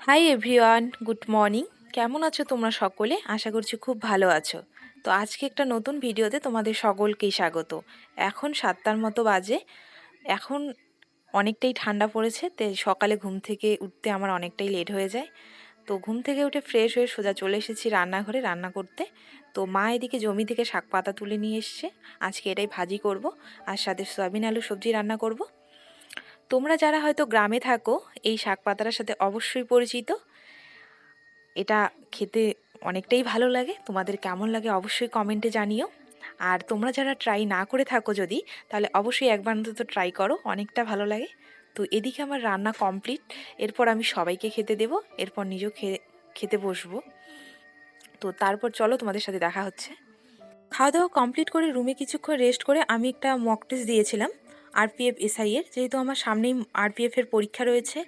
Hi everyone, good morning. কেমন আছো তোমরা সকলে? আশা করছি খুব ভালো আছো। তো আজকে একটা নতুন ভিডিওতে তোমাদের সকলকেই স্বাগত। এখন 7টার মতো বাজে। এখন অনেকটাই ঠান্ডা পড়েছে, তাই সকালে ঘুম থেকে উঠতে আমার অনেকটাই লেট হয়ে যায়। তো ঘুম থেকে উঠে ফ্রেশ হয়ে সোজা চলে এসেছি রান্নাঘরে রান্না করতে। তো মা এদিকে জমি থেকে শাক পাতা তুলে নিয়ে এসছে। আজকে এটাই ভাজি করব, আর সাথে সয়াবিন আলু সবজি রান্না করব। তোমরা যারা হয়তো গ্রামে থাকো, এই শাক পাতাটার সাথে অবশ্যই পরিচিত। এটা খেতে অনেকটাই ভালো লাগে। তোমাদের কেমন লাগে অবশ্যই কমেন্টে জানিও। আর তোমরা যারা ট্রাই না করে থাকো যদি, তাহলে অবশ্যই একবার অন্তত ট্রাই করো, অনেকটা ভালো লাগে। তো এদিকে আমার রান্না কমপ্লিট। এরপর আমি সবাইকে খেতে দেব, এরপর নিজেও খেতে বসবো। তো তারপর চলো, তোমাদের সাথে দেখা হচ্ছে। খাওয়া দাওয়া কমপ্লিট করে রুমে কিছুক্ষণ রেস্ট করে আমি একটা মক টেস্ট দিয়েছিলাম আরপিএফ এসআই এর, যেহেতু আমার সামনেই আরপিএফ এর পরীক্ষা রয়েছে।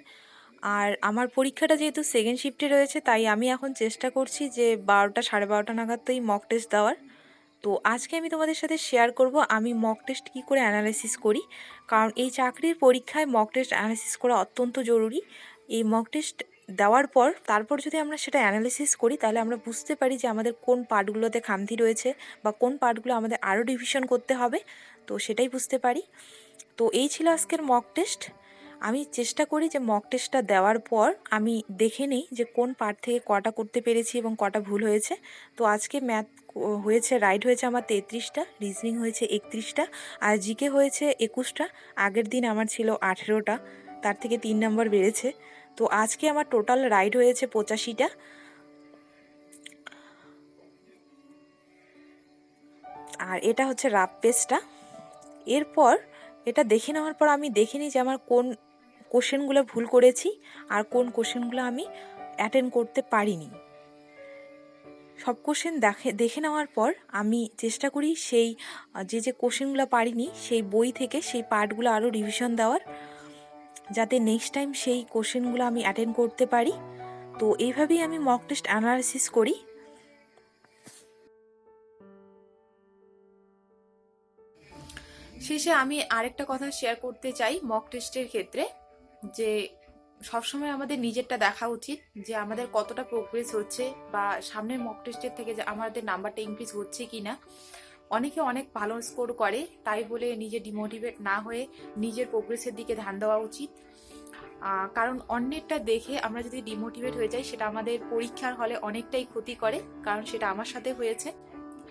আর আমার পরীক্ষাটা যেহেতু সেকেন্ড শিফটে রয়েছে, তাই আমি এখন চেষ্টা করছি যে 12টা 12:30 নাগাদই মক টেস্ট দেওয়ার। তো আজকে আমি তোমাদের সাথে শেয়ার করব আমি মক টেস্ট কী করে অ্যানালাইসিস করি, কারণ এই চাকরির পরীক্ষায় মক টেস্ট অ্যানালাইসিস করা অত্যন্ত জরুরি। এই মক টেস্ট দেওয়ার পর তারপর যদি আমরা সেটা অ্যানালাইসিস করি, তাহলে আমরা বুঝতে পারি যে আমাদের কোন পার্টগুলোতে খামতি রয়েছে বা কোন পার্টগুলো আমাদের আরও রিভিশন করতে হবে। তো সেটাই বুঝতে পারি। তো এই ছিল আজকের মক টেস্ট। আমি চেষ্টা করি যে মক টেস্টটা দেওয়ার পর আমি দেখে নিই যে কোন পার্ট থেকে কটা করতে পেরেছি এবং কটা ভুল হয়েছে। তো আজকে ম্যাথ হয়েছে, রাইট হয়েছে আমার 33টা, রিজনিং হয়েছে 31টা, আর জিকে হয়েছে 21টা। আগের দিন আমার ছিল 18টা, তার থেকে 3 নম্বর বেড়েছে। তো আজকে আমার টোটাল রাইট হয়েছে 85টা। আর এটা হচ্ছে রাফ পেজটা। এরপর এটা দেখে নেওয়ার পর আমি দেখে নিই যে আমার কোন কোশ্চেনগুলো ভুল করেছি আর কোন কোশ্চেনগুলো আমি অ্যাটেন্ড করতে পারিনি। সব কোশ্চেন দেখে নেওয়ার পর আমি চেষ্টা করি সেই যে কোশ্চেনগুলো পারিনি সেই বই থেকে সেই পার্টগুলো আরও রিভিশন দেওয়ার, যাতে নেক্সট টাইম সেই কোশ্চেনগুলো আমি অ্যাটেন্ড করতে পারি। তো এইভাবেই আমি মক টেস্ট অ্যানালাইসিস করি। শেষে আমি আরেকটা কথা শেয়ার করতে চাই মক টেস্টের ক্ষেত্রে, যে সবসময় আমাদের নিজেরটা দেখা উচিত যে আমাদের কতটা প্রোগ্রেস হচ্ছে, বা সামনের মক টেস্টের থেকে যে আমাদের নাম্বারটা ইনক্রিজ হচ্ছে কি না। অনেকে অনেক ভালো স্কোর করে, তাই বলে নিজে ডিমোটিভেট না হয়ে নিজের প্রোগ্রেসের দিকে ধ্যান দেওয়া উচিত। কারণ অন্যেরটা দেখে আমরা যদি ডিমোটিভেট হয়ে যাই, সেটা আমাদের পরীক্ষার হলে অনেকটাই ক্ষতি করে, কারণ সেটা আমার সাথে হয়েছে।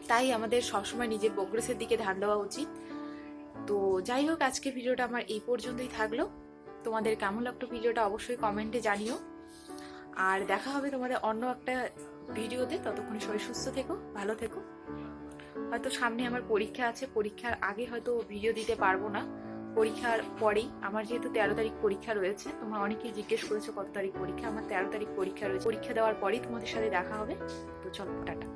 তাই আমাদের সবসময় নিজের প্রোগ্রেসের দিকে ধ্যান দেওয়া উচিত। তো যাই হোক, আজকে ভিডিওটা আমার এই পর্যন্তই থাকলো। তোমাদের কেমন লাগলো ভিডিওটা অবশ্যই কমেন্টে জানিও। আর দেখা হবে তোমাদের অন্য একটা ভিডিওতে। ততক্ষণে সবাই সুস্থ থেকো, ভালো থেকো। হয়তো সামনে আমার পরীক্ষা আছে, পরীক্ষার আগে হয়তো ভিডিও দিতে পারবো না, পরীক্ষার পরেই। আমার যেহেতু 13 তারিখ পরীক্ষা রয়েছে, তোমরা অনেকেই জিজ্ঞেস করেছো কত তারিখ পরীক্ষা। আমার 13 তারিখ পরীক্ষা রয়েছে, পরীক্ষা দেওয়ার পরেই তোমাদের সাথে দেখা হবে। তো চলো, টাটা।